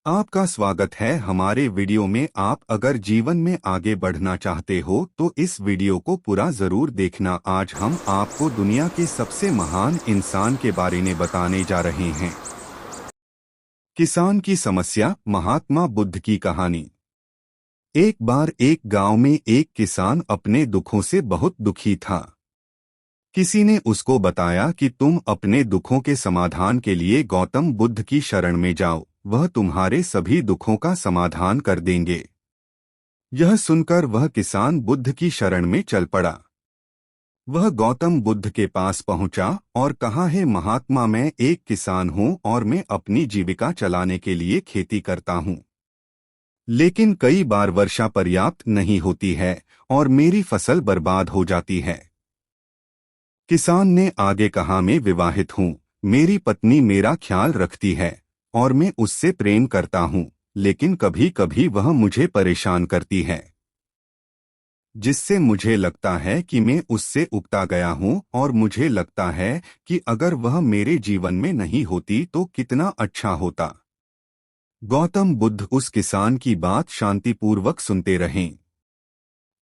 आपका स्वागत है हमारे वीडियो में। आप अगर जीवन में आगे बढ़ना चाहते हो तो इस वीडियो को पूरा जरूर देखना। आज हम आपको दुनिया के सबसे महान इंसान के बारे में बताने जा रहे हैं। किसान की समस्या, महात्मा बुद्ध की कहानी। एक बार एक गांव में एक किसान अपने दुखों से बहुत दुखी था। किसी ने उसको बताया कि तुम अपने दुखों के समाधान के लिए गौतम बुद्ध की शरण में जाओ, वह तुम्हारे सभी दुखों का समाधान कर देंगे। यह सुनकर वह किसान बुद्ध की शरण में चल पड़ा। वह गौतम बुद्ध के पास पहुंचा और कहा, हे महात्मा, मैं एक किसान हूं और मैं अपनी जीविका चलाने के लिए खेती करता हूं। लेकिन कई बार वर्षा पर्याप्त नहीं होती है और मेरी फसल बर्बाद हो जाती है। किसान ने आगे कहा, मैं विवाहित हूँ, मेरी पत्नी मेरा ख्याल रखती है और मैं उससे प्रेम करता हूँ, लेकिन कभी कभी वह मुझे परेशान करती है, जिससे मुझे लगता है कि मैं उससे उकता गया हूँ और मुझे लगता है कि अगर वह मेरे जीवन में नहीं होती तो कितना अच्छा होता। गौतम बुद्ध उस किसान की बात शांतिपूर्वक सुनते रहे।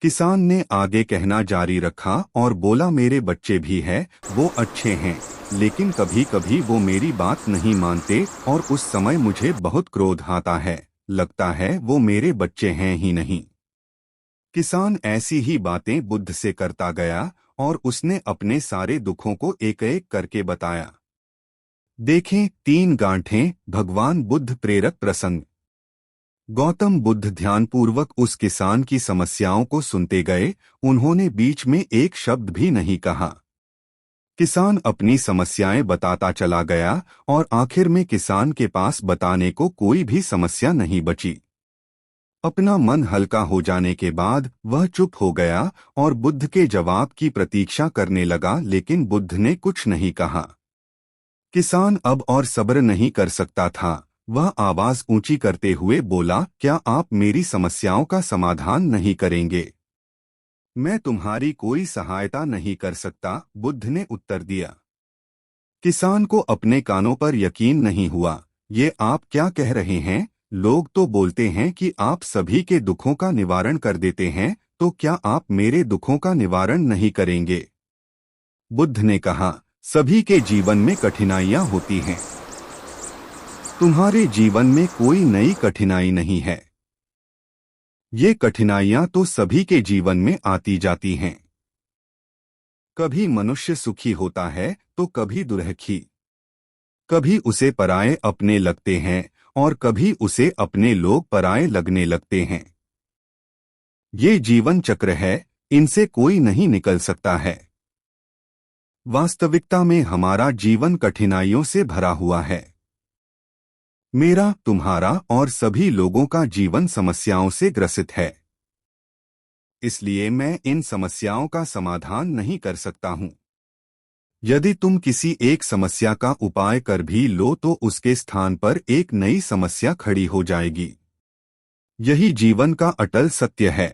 किसान ने आगे कहना जारी रखा और बोला, मेरे बच्चे भी हैं, वो अच्छे हैं, लेकिन कभी कभी वो मेरी बात नहीं मानते और उस समय मुझे बहुत क्रोध आता है। लगता है वो मेरे बच्चे हैं ही नहीं। किसान ऐसी ही बातें बुद्ध से करता गया और उसने अपने सारे दुखों को एक एक करके बताया। देखें, 3 गांठें, भगवान बुद्ध प्रेरक प्रसंग। गौतम बुद्ध ध्यानपूर्वक उस किसान की समस्याओं को सुनते गए। उन्होंने बीच में एक शब्द भी नहीं कहा। किसान अपनी समस्याएं बताता चला गया और आखिर में किसान के पास बताने को कोई भी समस्या नहीं बची। अपना मन हल्का हो जाने के बाद वह चुप हो गया और बुद्ध के जवाब की प्रतीक्षा करने लगा, लेकिन बुद्ध ने कुछ नहीं कहा। किसान अब और सब्र नहीं कर सकता था। वह आवाज ऊंची करते हुए बोला, क्या आप मेरी समस्याओं का समाधान नहीं करेंगे? मैं तुम्हारी कोई सहायता नहीं कर सकता, बुद्ध ने उत्तर दिया। किसान को अपने कानों पर यकीन नहीं हुआ। ये आप क्या कह रहे हैं? लोग तो बोलते हैं कि आप सभी के दुखों का निवारण कर देते हैं, तो क्या आप मेरे दुखों का निवारण नहीं करेंगे? बुद्ध ने कहा, सभी के जीवन में कठिनाइयां होती हैं। तुम्हारे जीवन में कोई नई कठिनाई नहीं है। ये कठिनाइयां तो सभी के जीवन में आती जाती हैं। कभी मनुष्य सुखी होता है तो कभी दुर्खी। कभी उसे पराये अपने लगते हैं और कभी उसे अपने लोग पराये लगने लगते हैं। ये जीवन चक्र है, इनसे कोई नहीं निकल सकता है। वास्तविकता में हमारा जीवन कठिनाइयों से भरा हुआ है। मेरा, तुम्हारा और सभी लोगों का जीवन समस्याओं से ग्रसित है। इसलिए मैं इन समस्याओं का समाधान नहीं कर सकता हूं। यदि तुम किसी एक समस्या का उपाय कर भी लो तो उसके स्थान पर एक नई समस्या खड़ी हो जाएगी। यही जीवन का अटल सत्य है।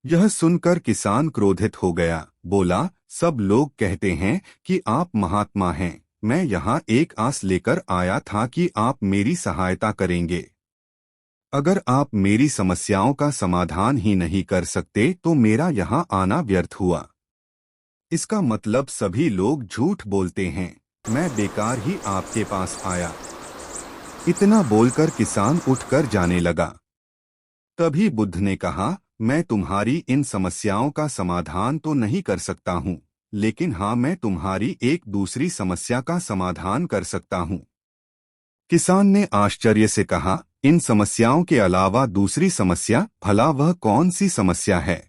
यह सुनकर किसान क्रोधित हो गया। बोला, सब लोग कहते हैं कि आप महात्मा हैं। मैं यहाँ एक आस लेकर आया था कि आप मेरी सहायता करेंगे। अगर आप मेरी समस्याओं का समाधान ही नहीं कर सकते तो मेरा यहाँ आना व्यर्थ हुआ। इसका मतलब सभी लोग झूठ बोलते हैं। मैं बेकार ही आपके पास आया। इतना बोलकर किसान उठकर जाने लगा। तभी बुद्ध ने कहा, मैं तुम्हारी इन समस्याओं का समाधान तो नहीं कर सकता हूँ, लेकिन हाँ, मैं तुम्हारी एक दूसरी समस्या का समाधान कर सकता हूँ। किसान ने आश्चर्य से कहा, इन समस्याओं के अलावा दूसरी समस्या? भला वह कौन सी समस्या है?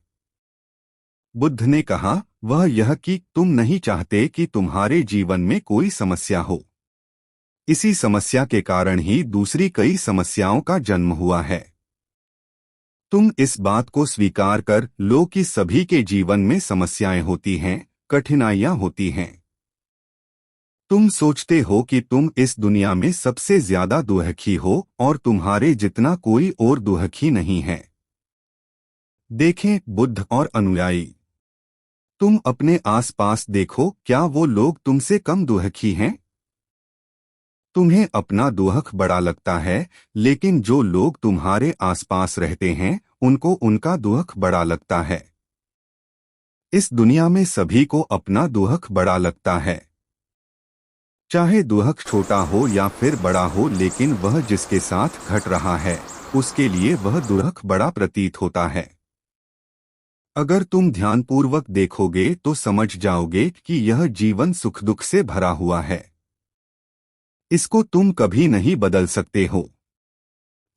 बुद्ध ने कहा, वह यह कि तुम नहीं चाहते कि तुम्हारे जीवन में कोई समस्या हो। इसी समस्या के कारण ही दूसरी कई समस्याओं का जन्म हुआ है। तुम इस बात को स्वीकार कर लो कि सभी के जीवन में समस्याएं होती हैं, कठिनाइयां होती हैं। तुम सोचते हो कि तुम इस दुनिया में सबसे ज्यादा दुखी हो और तुम्हारे जितना कोई और दुखी नहीं है। देखें, बुद्ध और अनुयायी। तुम अपने आसपास देखो, क्या वो लोग तुमसे कम दुखी हैं? तुम्हें अपना दुख बड़ा लगता है, लेकिन जो लोग तुम्हारे आसपास रहते हैं उनको उनका दुख बड़ा लगता है। इस दुनिया में सभी को अपना दुख बड़ा लगता है, चाहे दुख छोटा हो या फिर बड़ा हो, लेकिन वह जिसके साथ घट रहा है उसके लिए वह दुख बड़ा प्रतीत होता है। अगर तुम ध्यानपूर्वक देखोगे तो समझ जाओगे कि यह जीवन सुख दुख से भरा हुआ है। इसको तुम कभी नहीं बदल सकते हो,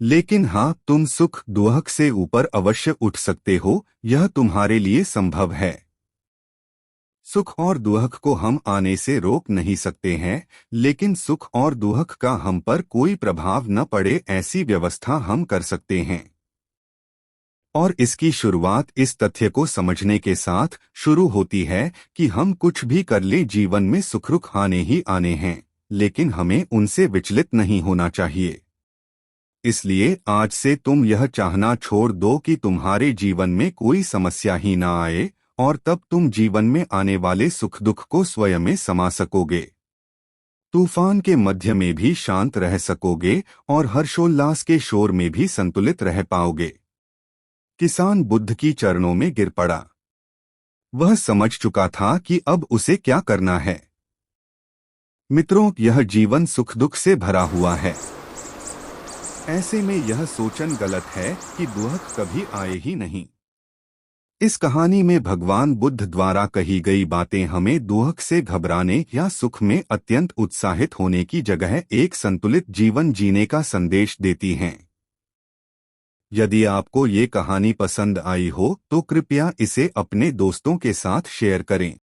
लेकिन हाँ, तुम सुख दुख से ऊपर अवश्य उठ सकते हो। यह तुम्हारे लिए संभव है। सुख और दुख को हम आने से रोक नहीं सकते हैं, लेकिन सुख और दुख का हम पर कोई प्रभाव न पड़े ऐसी व्यवस्था हम कर सकते हैं। और इसकी शुरुआत इस तथ्य को समझने के साथ शुरू होती है कि हम कुछ भी कर ले जीवन में सुख दुख आने ही आने हैं, लेकिन हमें उनसे विचलित नहीं होना चाहिए। इसलिए आज से तुम यह चाहना छोड़ दो कि तुम्हारे जीवन में कोई समस्या ही ना आए, और तब तुम जीवन में आने वाले सुख दुख को स्वयं में समा सकोगे। तूफान के मध्य में भी शांत रह सकोगे और हर्षोल्लास के शोर में भी संतुलित रह पाओगे। किसान बुद्ध की चरणों में गिर पड़ा। वह समझ चुका था कि अब उसे क्या करना है। मित्रों, यह जीवन सुख दुख से भरा हुआ है। ऐसे में यह सोचना गलत है कि दुख कभी आए ही नहीं। इस कहानी में भगवान बुद्ध द्वारा कही गई बातें हमें दुख से घबराने या सुख में अत्यंत उत्साहित होने की जगह एक संतुलित जीवन जीने का संदेश देती हैं। यदि आपको ये कहानी पसंद आई हो तो कृपया इसे अपने दोस्तों के साथ शेयर करें।